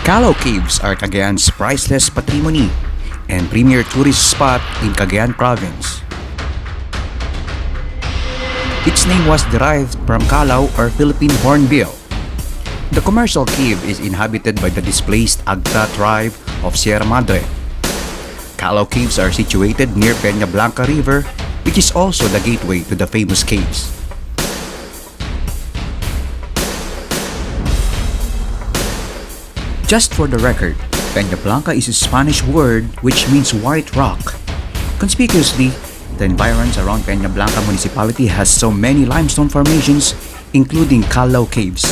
Callao Caves are Cagayan's priceless patrimony and premier tourist spot in Cagayan province. Its name was derived from Callao or Philippine Hornbill. The commercial cave is inhabited by the displaced Agta tribe of Sierra Madre. Callao Caves are situated near PEABLANCA River, which is also the gateway to the famous caves. Just for the record, PEABLANCA is a Spanish word which means white rock. Conspicuously, the environs around PEABLANCA municipality has so many limestone formations, including Callao Caves.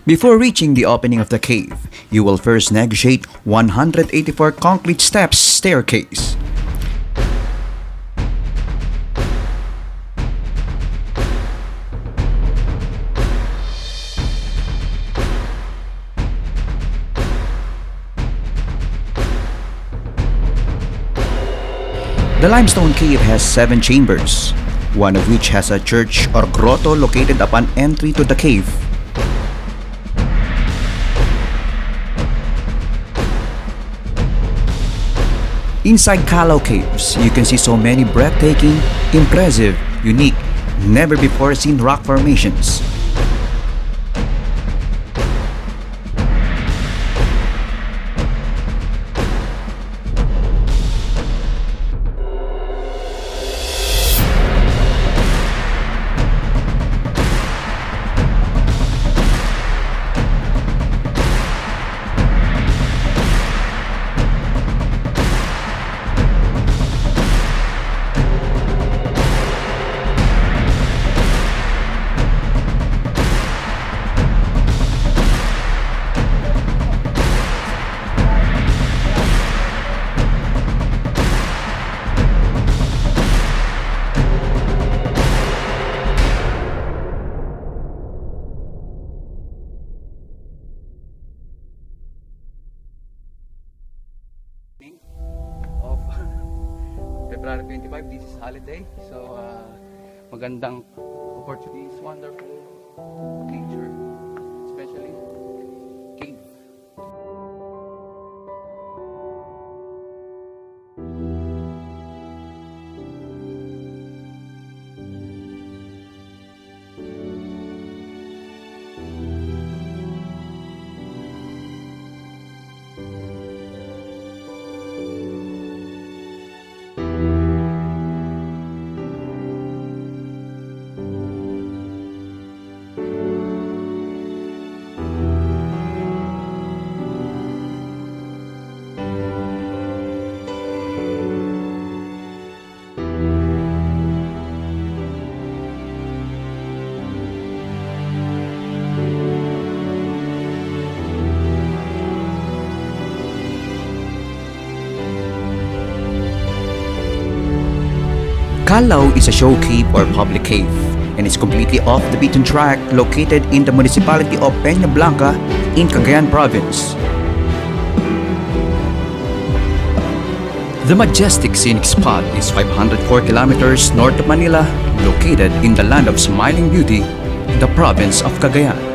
Before reaching the opening of the cave, you will first negotiate 184 concrete steps staircase. The limestone cave has 7 chambers, one of which has a church or grotto located upon entry to the cave. Inside Callao Caves, you can see so many breathtaking, impressive, unique, never before seen rock formations. Of February 25, this is holiday, so magandang opportunities, wonderful nature, especially cave. Kalaw is a show cave or public cave and is completely off the beaten track, located in the municipality of PEABLANCA in Cagayan province. The majestic scenic spot is 504 kilometers north of Manila, located in the land of smiling beauty, the province of Cagayan.